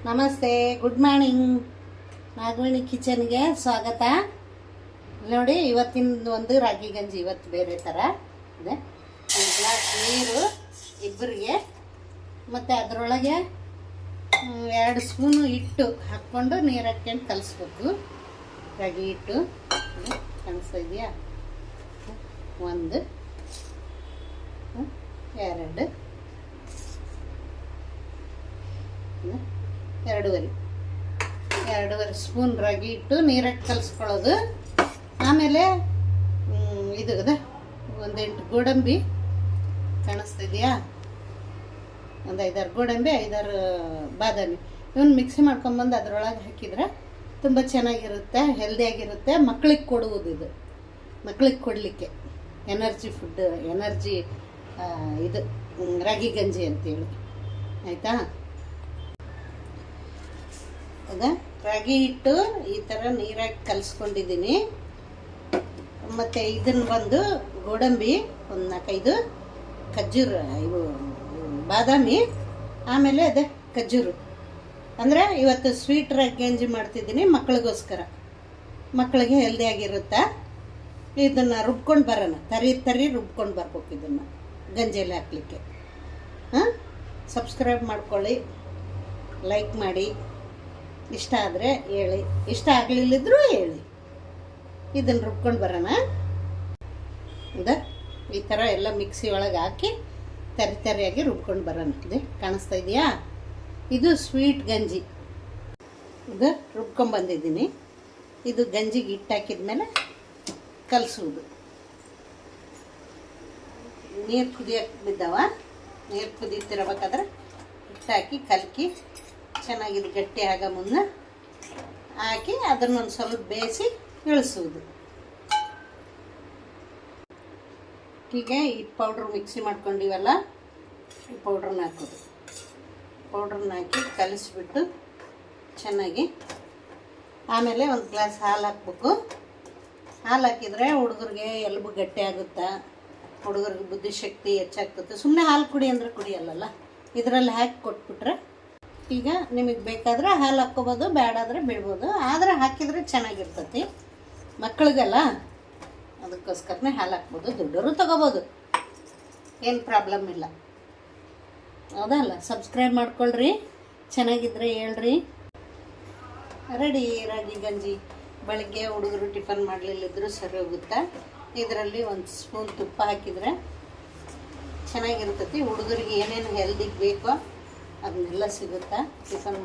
ನಮಸ್ತೆ, good morning. Nagaveni ಕಿಚನ್ಗೆ ಸ್ವಾಗತ. ನೋಡಿ, ಇವತ್ತಿನ ಒಂದು ರಾಗಿ ಗಂಜಿ ಇವತ್ತು ಬೇರೆ ಥರ ಇದೆ. ಒಂದು ಗ್ಲಾಸ್ ನೀರು ಇಬ್ಬರಿಗೆ, ಮತ್ತು ಅದರೊಳಗೆ 2 ಸ್ಪೂನು ಹಿಟ್ಟು ಹಾಕ್ಕೊಂಡು ನೀರು ಹಾಕ್ಕೊಂಡು ಕಲಿಸ್ಬೇಕು. ರಾಗಿ ಹಿಟ್ಟು ಕಾಣಿಸ್ತಾ ಇದೆಯಾ? 1 2 2.5 ಸ್ಪೂನ್ ರಾಗಿ ಹಿಟ್ಟು ನೀರಾಗಿ ಕಲಿಸ್ಕೊಳ್ಳೋದು. ಆಮೇಲೆ ಇದು ಒಂದು 8 ಗೋಡಂಬಿ ಕಾಣಿಸ್ತಿದೆಯಾ? ಒಂದು 5-6 ಗೋಡಂಬಿ, 5-6 ಬಾದಾಮಿ ಇವನ್ನ ಮಿಕ್ಸಿ ಮಾಡ್ಕೊಂಬಂದು ಅದರೊಳಗೆ ಹಾಕಿದರೆ ತುಂಬ ಚೆನ್ನಾಗಿರುತ್ತೆ, ಹೆಲ್ದಿಯಾಗಿರುತ್ತೆ. ಮಕ್ಕಳಿಗೆ ಕೊಡುವುದು ಇದು, ಮಕ್ಕಳಿಗೆ ಕೊಡಲಿಕ್ಕೆ ಎನರ್ಜಿ ಫುಡ್, ಎನರ್ಜಿ ಇದು ರಾಗಿ ಗಂಜಿ ಅಂತೇಳಿ. ಆಯಿತಾ? ರಾಗಿ ಹಿಟ್ಟು ಈ ಥರ ನೀರಾಗಿ ಕಲಿಸ್ಕೊಂಡಿದ್ದೀನಿ. ಮತ್ತು ಇದನ್ನು ಬಂದು ಗೋಡಂಬಿ, ಒಂದು 4-5 ಖರ್ಜೂರ, ಇವು ಬಾದಾಮಿ, ಆಮೇಲೆ ಅದೇ ಖರ್ಜೂರು. ಅಂದರೆ ಇವತ್ತು ಸ್ವೀಟ್ ರಾಗಿ ಗಂಜಿ ಮಾಡ್ತಿದ್ದೀನಿ ಮಕ್ಕಳಿಗೋಸ್ಕರ, ಮಕ್ಕಳಿಗೆ ಹೆಲ್ದಿಯಾಗಿರುತ್ತೆ. ಇದನ್ನು ರುಬ್ಕೊಂಡು ಬರೋಣ, ತರಿ ರುಬ್ಕೊಂಡು ಬರ್ಬೇಕು ಇದನ್ನು ಗಂಜಿಯಲ್ಲಿ ಹಾಕಲಿಕ್ಕೆ. ಸಬ್ಸ್ಕ್ರೈಬ್ ಮಾಡ್ಕೊಳ್ಳಿ, ಲೈಕ್ ಮಾಡಿ, ಇಷ್ಟ ಆದರೆ ಹೇಳಿ, ಇಷ್ಟ ಆಗಲಿಲ್ಲದ್ರೂ ಹೇಳಿ. ಇದನ್ನು ರುಬ್ಕೊಂಡು ಬರೋಣ. ಈ ಥರ ಎಲ್ಲ ಮಿಕ್ಸಿ ಒಳಗೆ ಹಾಕಿ ತರಿಯಾಗಿ ರುಬ್ಕೊಂಡು ಬರೋಣ. ಇದು ಕಾಣಿಸ್ತಾ ಇದೆಯಾ? ಇದು ಸ್ವೀಟ್ ಗಂಜಿ. ಇದು ರುಬ್ಕೊಂಬಂದಿದ್ದೀನಿ. ಇದು ಗಂಜಿಗೆ ಹಿಟ್ಟು ಹಾಕಿದ್ಮೇಲೆ ಕಲಿಸುವುದು. ನೀರು ಕುದಿಯೋಕೆ ಬಿದ್ದಾವ. ನೀರು ಕುದೀತಿರ್ಬೇಕಾದ್ರೆ ಹಿಟ್ಟು ಹಾಕಿ ಕಲಕಿ ಚೆನ್ನಾಗಿದ್ದು ಗಟ್ಟಿ ಆಗ ಮುನ್ನ ಹಾಕಿ ಅದನ್ನೊಂದು ಸ್ವಲ್ಪ ಬೇಯಿಸಿ ಇಳಿಸುವುದು. ಹೀಗೆ ಈ ಪೌಡ್ರ್ ಮಿಕ್ಸಿ ಮಾಡ್ಕೊಂಡಿವಲ್ಲ, ಈ ಪೌಡ್ರನ್ನ ಹಾಕೋದು. ಪೌಡ್ರನ್ನ ಹಾಕಿ ಕಲಿಸ್ಬಿಟ್ಟು ಚೆನ್ನಾಗಿ, ಆಮೇಲೆ ಒಂದು ಗ್ಲಾಸ್ ಹಾಲು ಹಾಕ್ಬೇಕು. ಹಾಲು ಹಾಕಿದರೆ ಹುಡುಗರಿಗೆ ಎಲುಬು ಗಟ್ಟಿ ಆಗುತ್ತೆ, ಹುಡುಗರಿಗೆ ಬುದ್ಧಿಶಕ್ತಿ ಹೆಚ್ಚಾಗ್ತದೆ. ಸುಮ್ಮನೆ ಹಾಲು ಕುಡಿ ಅಂದರೆ ಕುಡಿಯಲ್ಲ, ಇದರಲ್ಲಿ ಹಾಕಿ ಕೊಟ್ಬಿಟ್ರೆ. ಈಗ ನಿಮಗೆ ಬೇಕಾದರೆ ಹಾಲು ಹಾಕ್ಕೋಬೋದು, ಬೇಡಾದರೆ ಬಿಡ್ಬೋದು. ಆದರೆ ಹಾಕಿದರೆ ಚೆನ್ನಾಗಿರ್ತೈತಿ ಮಕ್ಕಳಿಗೆಲ್ಲ, ಅದಕ್ಕೋಸ್ಕರನೇ ಹಾಲು ಹಾಕ್ಬೋದು. ದೊಡ್ಡವರು ತೊಗೋಬೋದು, ಏನು ಪ್ರಾಬ್ಲಮ್ ಇಲ್ಲ. ಹೌದಲ್ಲ? ಸಬ್ಸ್ಕ್ರೈಬ್ ಮಾಡ್ಕೊಳ್ರಿ, ಚೆನ್ನಾಗಿದ್ರೆ ಹೇಳ್ರಿ. ರೆಡಿ ರಾಗಿ ಗಂಜಿ. ಬೆಳಗ್ಗೆ ಹುಡುಗರು ಟಿಫನ್ ಮಾಡಲಿಲ್ಲದ್ರೂ ಸರಿ ಹೋಗುತ್ತೆ. ಇದರಲ್ಲಿ 1 ಸ್ಪೂನ್ ತುಪ್ಪ ಹಾಕಿದರೆ ಚೆನ್ನಾಗಿರ್ತೈತಿ. ಹುಡುಗರಿಗೆ ಏನೇನು ಹೆಲ್ದಿಗೆ ಬೇಕೋ ಅದನ್ನೆಲ್ಲ ಸಿಗುತ್ತಾ ಟಿಫನ್